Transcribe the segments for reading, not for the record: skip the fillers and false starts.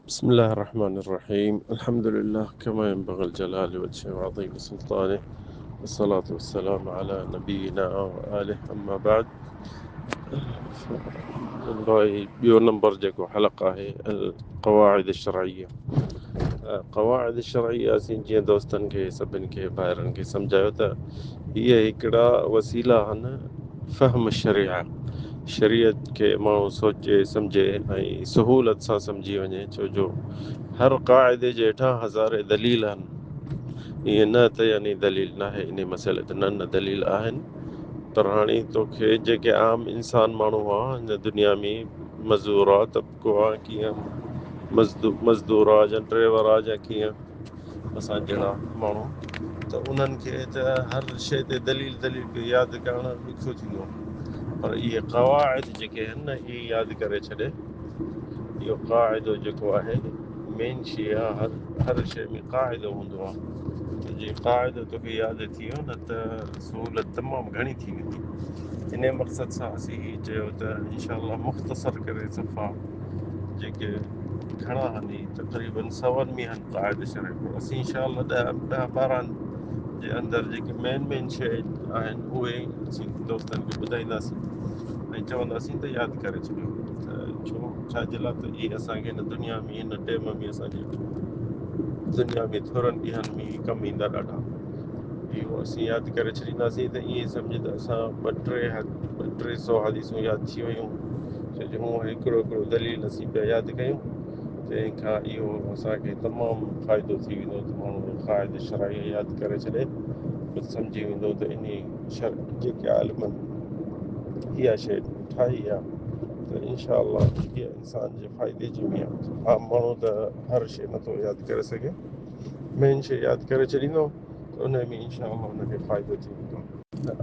بسم الله الرحمن الرحيم. الحمد لله كما ينبغي الجلال وجهه وعظيم سلطانه، والصلاة والسلام على نبينا وآله. أما بعد، ॿियो नंबर जेको हलक़ आहे क़वाइद शरइया। क़वाइद शरइया असीं जीअं दोस्तनि खे सभिनि खे ॿाहिरनि खे सम्झायो त इहे हिकिड़ा वसीला आहिनि फ़हम शरिया। शरीयत खे माण्हू सोचे सम्झे ऐं सहूलत सां सम्झी वञे, छो जो हर क़ाइदे जे हेठां हज़ारे दलील आहिनि। ईअं न त यानी दलील न आहे इन मसइले ते, न दलील आहिनि, पर हाणे तोखे जेके आम इंसान माण्हू आहे हिन दुनिया में, मज़दूर आहे, तबिको आहे, कीअं मज़दूर आहे या ड्राइवर आहे, या कीअं असां जहिड़ा माण्हू, त उन्हनि खे त हर शइ ते दलील खे यादि करणु ॾुखियो थींदो। पर इहे क़वाइद जेके आहिनि न, इहे यादि करे छॾे। इहो क़ाइदो जेको आहे मेन शइ आहे, हर शइ में क़ाइदो हूंदो आहे। त जे क़ाइदो तोखे यादि थी वियो न त सहूलत तमामु घणी थी वेंदी। इन मक़सद सां असीं हीअ चयो त इंशाअल्लाह मुख़्तसर करे सफ़ा जेके घणा आहिनि, तक़रीबन 100 में आहिनि क़ाइद शरइया। असीं इंशाअल्लाह 10-12 जे अंदरि जेके मेन शइ आहिनि उहे असीं दोस्तनि खे ॿुधाईंदासीं ऐं चवंदासीं त यादि करे छॾियो। त छो छाजे लाइ त इहे असांखे हिन दुनिया में, हिन टाइम में, असांजे दुनिया में थोरनि ॾींहंनि में कमु ईंदा ॾाढा। इहो असीं यादि करे छॾींदासीं त ईअं सम्झि त असां 200-300 हदीसूं यादि थी वियूं, छो जो हूअं हिकिड़ो दलील असीं पिया यादि कयूं। तंहिंखां इहो असांखे तमामु फ़ाइदो थी वेंदो त माण्हू क़ाइद शरइया यादि करे छॾे, कुझु सम्झी वेंदो त इन जेके आलिमनि इहा शइ ठाही आहे त इंशाअल्लाह इहा इंसान जे फ़ाइदे जी बि आहे। आम माण्हू त हर शइ नथो यादि करे सघे, मेन शइ यादि करे छॾींदो त उन में इंशाअल्लाह हुनखे फ़ाइदो थी वेंदो।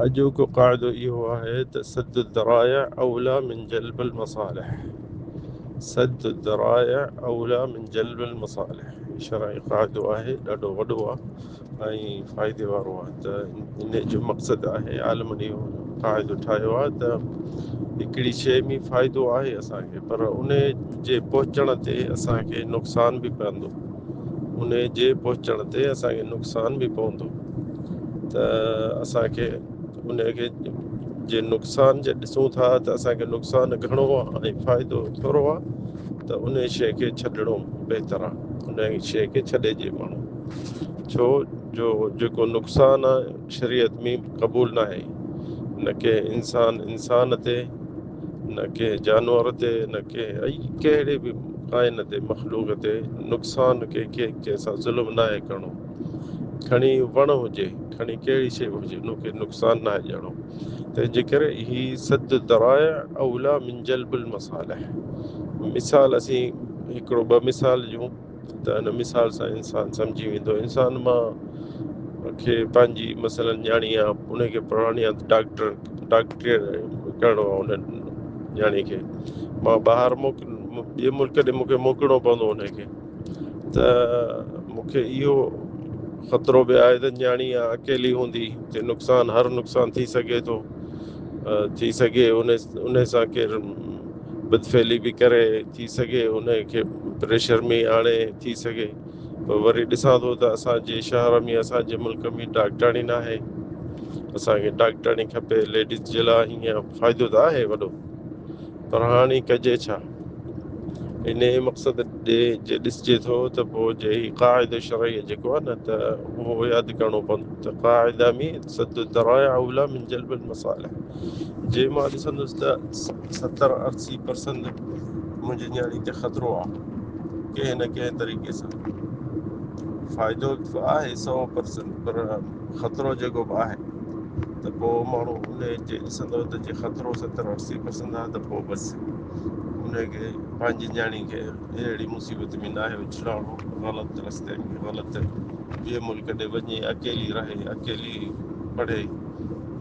अॼोको क़ाइदो इहो आहे त सद दराया औला मिन जल्बल मसालिह। सद दराया औला मिन जल्बल मसालिह शरई क़ाइदो आहे, ॾाढो वॾो आहे ऐं फ़ाइदे वारो आहे। त इन जो मक़सदु आहे, आलमनि इहो क़ाइदो ठाहियो आहे त हिकिड़ी शइ में फ़ाइदो आहे असांखे, पर उन जे पहुचण ते असांखे नुक़सान बि पवंदो। उन जे पहुचण ते असांखे नुक़सान बि पवंदो। त असांखे उनखे जे नुक़सान जे ॾिसूं था त असांखे नुक़सान घणो आहे ऐं फ़ाइदो थोरो आहे, त उन शइ खे छॾिणो बहितर आहे। उन शइ खे छॾिजे माण्हू, छो जो जेको नुक़सान आहे शरीयत में क़बूल न आहे। न के इंसान ते, न के जानवर ते, न के कहिड़े बि काइन ते, मख़लूक ते नुक़सान कंहिंसां ज़ुल्म न आहे करिणो। खणी वण हुजे, खणी कहिड़ी शइ हुजे, उनखे नुक़सान न आहे ॾियणो। तंहिंजे करे ही सद दराया औला मिन जल्बल मसालिह। मिसाल असीं हिकिड़ो 2 मिसाल ॾियूं त हिन मिसाल सां इंसान सम्झी वेंदो। इंसान मां खे पंहिंजी मसइलनि ॼाणी आहे, उनखे पढ़ाइणी आहे, डॉक्टरी करिणो आहे उन ॼाणी खे। मां ॿाहिरि ॿिए मुल्क ॾे मूंखे मोकिलिणो पवंदो उनखे, त मूंखे इहो ख़तरो बि आहे त न्याणी आहे, अकेली हूंदी, ते हर नुक़सान थी सघे थो, थी सघे उन सां केरु बदफैली बि करे, थी सघे उनखे प्रेशर में आणे, थी सघे। पोइ वरी ॾिसां थो त असांजे शहर में, असांजे मुल्क में डॉक्टराणी न आहे। असांखे डॉक्टराणी खपे लेडीज़ जे लाइ। हीअं फ़ाइदो त आहे वॾो, पर हाणे कजे छा? इन मक़सद जे ॾिसजे थो त पोइ जे क़ाइदो शरइया जेको आहे न, त उहो यादि करिणो पवंदो। त क़ाइदा में सद दराया औला मिन जल्बल मसालिह। जे मां ॾिसंदुसि त 70-80% मुंहिंजी न्याणी ते ख़तरो आहे कंहिं न कंहिं तरीक़े सां। फ़ाइदो आहे 100%, पर ख़तरो जेको बि आहे, त पोइ माण्हू उन जे ॾिसंदो त जे ख़तरो 70-80% आहे, त पोइ बसि उनखे पंहिंजी न्याणी खे अहिड़ी मुसीबत में न आहे विझड़ाइणो, ग़लति रस्ते में, ग़लति ॿिए मुल्क ॾे वञे, अकेली रहे, अकेली पढ़े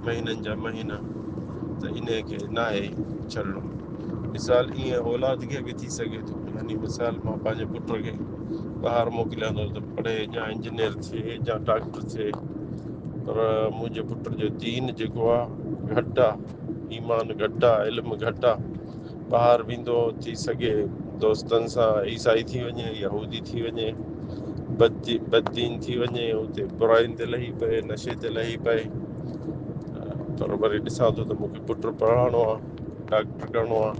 महीननि जा महीना, त इन खे न आहे छॾिणो। मिसाल ईअं औलाद खे बि थी सघे थो। यानी मिसाल मां पंहिंजे पुट खे ॿाहिरि मोकिलियां थो त पढ़े, या इंजीनियर थिए या डॉक्टर थिए, पर मुंहिंजे पुट जो दीन जेको आहे घटि आहे, ईमान घटि आहे, इल्मु घटि आहे। ॿाहिरि वेंदो, थी सघे दोस्तनि सां ईसाई थी वञे, यहूदी थी वञे, बददीन थी वञे, उते बुराइनि ते लही पए, नशे ते लही पए। पर वरी ॾिसां थो त मूंखे पुटु पढ़ाइणो आहे, डॉक्टर करिणो आहे,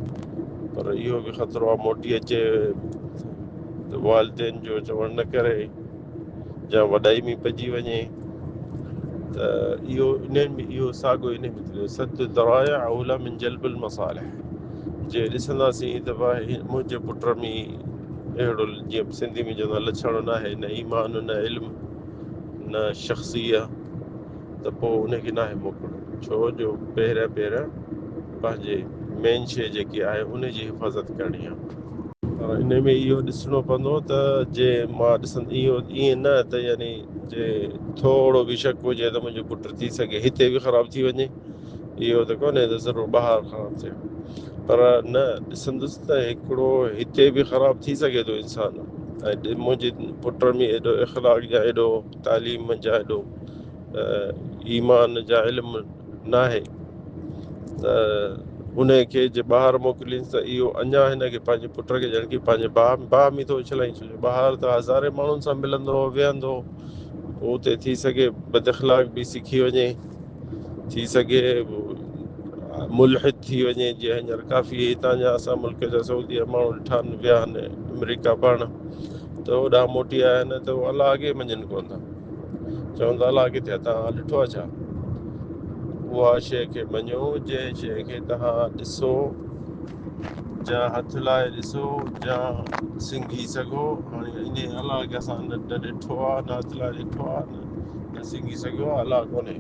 पर इहो बि ख़तरो आहे मोटी अचे त वालिदेन जो चवणु न करे या वॾाई में पइजी वञे। त इहो साॻियो इन में थियो, सद दराया औला मिन जल्बुल मसालिह। जे ॾिसंदासीं त भाई मुंहिंजे पुट में अहिड़ो, जीअं सिंधी में चवंदा, लछण न आहे, न ईमान, न इल्मु, न शख़्सियत, त पोइ उनखे न आहे मोकिलिणो। छो जो पहिरियां पंहिंजे मेन शइ जेकी आहे उन जी हिफ़ाज़त करणी आहे। इन में इहो ॾिसणो पवंदो त जे मां इहो ईअं न त यानी जे थोरो बि शक हुजे त मुंहिंजो पुटु थी सघे हिते बि ख़राबु थी वञे, इहो त कोन्हे त ज़रूरु ॿाहिरि ख़राबु थिए, पर न ॾिसंदुसि त हिकिड़ो हिते बि ख़राबु थी सघे थो इंसानु। ऐं मुंहिंजे पुट में एॾो इख़लाक़ जा, एॾो तालीम जा, एॾो ईमान जा इल्मु न आहे त उनखे जे ॿाहिरि मोकिलींसि त इहो अञा हिनखे पंहिंजे पुट खे ॼण की पंहिंजे भाउ में थो उछलाईं। छो जो ॿाहिरि त हज़ारे माण्हुनि सां मिलंदो, वेहंदो, उते थी सघे बद इख़लाक़ बि सिखी वञे, थी सघे मुल्हिद थी वञे। जीअं हींअर काफ़ी हितां जा असां मुल्क जा सऊदी माण्हू ॾिठा आहिनि, विया आहिनि अमेरिका पढ़णु, त होॾां मोटी आया आहिनि त अलाह खे मञनि कोन था, चवंदा अलाह किथे आहे, तव्हां ॾिठो आहे छा? उहा शइ खे मञो जंहिं शइ खे तव्हां ॾिसो, जा हथ लाइ ॾिसो, जा सिंघी सघो। हाणे इन अलाह खे असां न ॾिठो आहे, न हथ लाइ ॾिठो आहे, न सिंघी सघियो आहे, अलाह कोन्हे।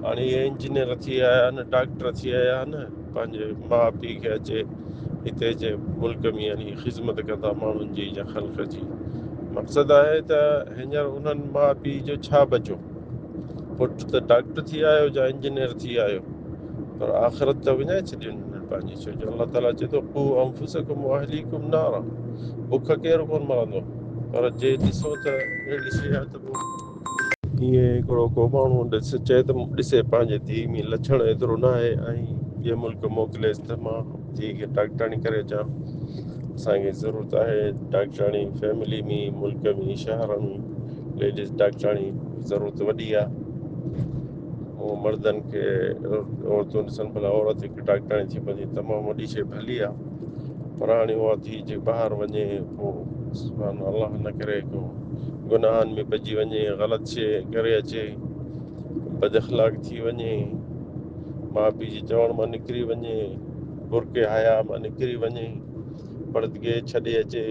हाणे इहे इंजीनियर थी आया आहिनि, डॉक्टर थी आया आहिनि, पंहिंजे माउ पीउ खे अचे हिते जे मुल्क में यानी ख़िदमत कंदा माण्हुनि जी या ख़ल्क़ जी। मक़सदु आहे त हींअर उन्हनि माउ पीउ जो छा बचो? पुटु त डॉक्टर थी आयो या इंजीनियर थी आयो, पर आख़िरत त विञाए छॾी पंहिंजी। छो जो अलाह ताला चए थो क़ू अंफुसकुम व अहलीकुम नारा, बुख केरु कोन मरंदो। पर जे ॾिसो त अहिड़ी शइ आहे त पोइ ईअं हिकिड़ो को माण्हू चए त ॾिसे पंहिंजे धीउ में लछण एतिरो न आहे ऐं ॿिए मुल्क मोकिलेसि त मां धीउ खे डॉक्टराणी करे अचां। असांखे ज़रूरत आहे डॉक्टराणी, फैमिली में, मुल्क में, शहर में लेडीज़ डॉक्टराणी ज़रूरत वॾी आहे। ऐं मर्दनि खे औरतूं ॾिसनि भला, औरत हिकु डॉक्टराणी थी पवंदी, तमामु वॾी शइ भली आहे। पर हाणे उहा धीउ जे ॿाहिरि वञे, पोइ अलाह न करे को गुनाहनि में पइजी वञे, ग़लति शइ करे अचे, बद इख़लाक़ थी वञे, माउ पीउ जे चवण मां निकिरी वञे, बुरके हया मां निकिरी वञे, पर्दगे छॾे अचे,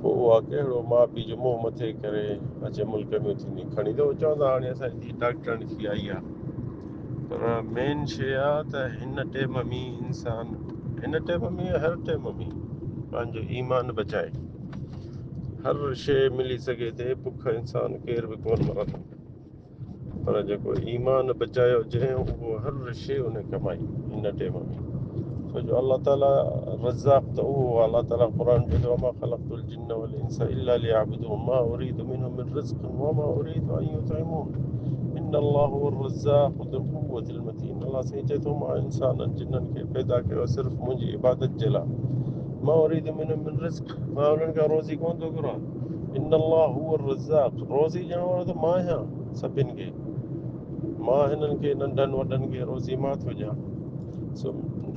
पोइ उहा कहिड़ो माउ पीउ जो मुंहुं मथे करे अचे मुल्क में थींदी खणी। त चवंदा हाणे असांजी धीउ डॉक्टराणी थी आई आहे, पर मेन शइ आहे त हिन टाइम में इंसान, हिन टाइम में हर टाइम में पंहिंजो ईमान बचाए। हर शइ मिली सघे थी, बुख इंसान केर बि कोन मरंदो, पर जेको ईमान बचायो जंहिं, उहो हर शइ उन कमाई हिन टाइम में। छो जो अलाह ताला रज़ाक़ त उहो, अलाह ताला क़ुर में चयो मा ख़लक़तुल जिन्न वल इंसा इल्ला लियअबुदून मा उरीदु मिनहुम मिन रिज़्क़िन व मा उरीदु अन युतइमून इन्नल्लाह हुवर रज़्ज़ाक़ु ज़ुल क़ुव्वतिल मतीन। अलाह साईं चए थो मां इंसाननि जिन्ननि खे पैदा कयो सिर्फ़ु मुंहिंजी इबादत जे लाइ। मा उरीदु मिनहुम मिन रिज़्क़, मां उन्हनि खां रोज़ी कोन थो घुरां। इन्नल्लाह हुवर रज़्ज़ाक़, रोज़ी ॾियण वारो त मां आहियां सभिनि खे। मां हिननि खे नंढनि वॾनि खे रोज़ी मां थो ॾियां।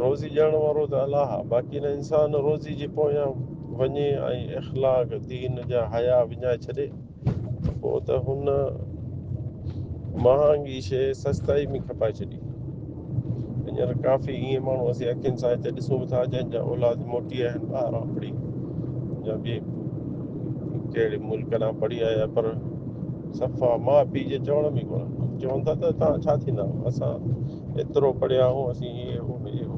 रोज़ी ॾियण वारो त अलाह आहे। बाक़ी न इंसान रोज़ी जे पोयां वञे ऐं इख़लाक़ दीन जा हया विञाए छॾे, पोइ त हुन महांगी शइ सस्ताई में खपाए छॾी। हींअर काफ़ी ईअं माण्हू असीं अखियुनि सां हिते ॾिसूं था जंहिंजा औलाद मोटी आहिनि, ॿाहिरां पढ़ी या ॿिए कहिड़े मुल्क ॾांहुं पढ़ी आया, पर सफ़ा माउ पीउ जे चवण में कोन। चवनि था त तव्हां छा थींदा? असां एतिरो पढ़िया आहियूं, असीं इहे हो इहे हो।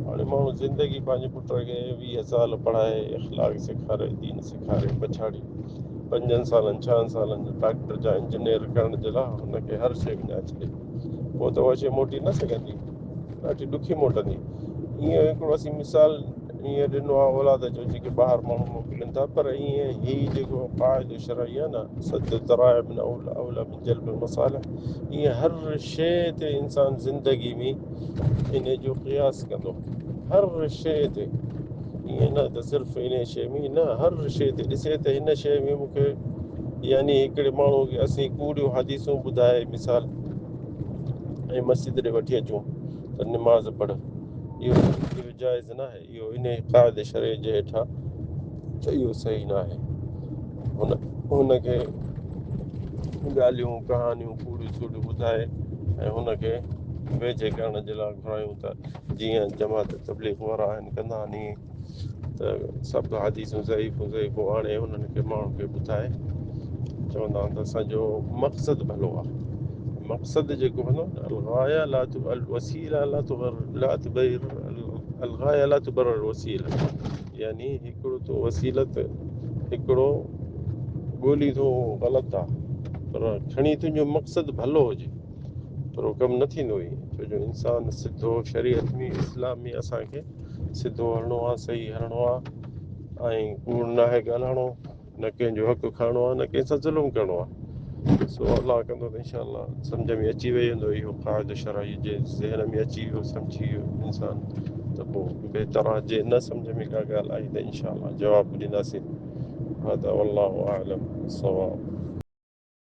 हाणे माण्हू ज़िंदगी पंहिंजे पुट खे 20 साल पढ़ाए, इख़लाक़ सेखारे, दीन सेखारे, पछाड़ी 5 सालनि 6 सालनि डॉक्टर जा इंजीनियर करण जे लाइ हुनखे हर शइ विञाए छॾे, पोइ त उहा शइ मोटी न सघंदी, ॾाढी ॾुखी मोटंदी। ईअं हिकिड़ो असीं मिसाल ईअं ॾिनो आहे औलाद जो, जेके ॿाहिरि माण्हू मोकिलनि था, पर ईअं हीउ जेको क़ाइदो शरई आहे न, सद दराया मिन औला मिन जल्बिल मसालिह, ईअं हर शइ ते इंसान ज़िंदगी में इन जो क़ियास कंदो, हर शइ ते। ईअं न त सिर्फ़ु इन शइ में न, हर शइ ते ॾिसे त हिन शइ में मूंखे यानी हिकिड़े माण्हू खे असीं कूड़ियूं हदीसूं ॿुधाए मिसाल ऐं मस्जिद ॾे वठी अचूं त निमाज़ पढ़, इहो जाइज़ न आहे, इहो इन क़ाइदे शरअ जे हेठां त इहो सही न आहे। हुनखे ॻाल्हियूं कहानियूं कूड़ियूं सूड़ियूं ॿुधाए ऐं हुनखे वेझे करण जे लाइ घुरायूं था, जीअं जमात तबलीग वारा आहिनि कंदा नी त सभु हदीसूं ज़ईफ़ूं आणे हुननि खे माण्हू खे ॿुधाए चवंदा आहिनि त असांजो मक़सदु भलो आहे। मक़सदु जेको हूंदो न अलगाया ला वसीला ला अलगाया ला तुबरर वसीला, यानी हिकिड़ो तो वसीलत हिकिड़ो ॻोल्ही थो ग़लति आहे, पर खणी तुंहिंजो मक़सदु भलो हुजे पर उहो कमु न थींदो ई, छो जो इंसानु सिधो शरीयत में इस्लाम में असांखे सिधो हलणो आहे, सही हलणो आहे ऐं कूड़ नाहे ॻाल्हाइणो, न कंहिंजो हक़ु खणणो आहे, न कंहिं सां ज़ुल्म करिणो आहे। सो अलाह कंदो त इंशाअल्लाह सम्झ में अची वेंदो इहो क़ाइदो शरई जे ज़हन में अची वियो, सम्झी वियो इंसानु त पोइ बहितरु आहे। जे न सम्झ में का ॻाल्हि आई त इंशाअल्लाह जवाबु ॾींदासीं। هذا والله أعلم الصواب.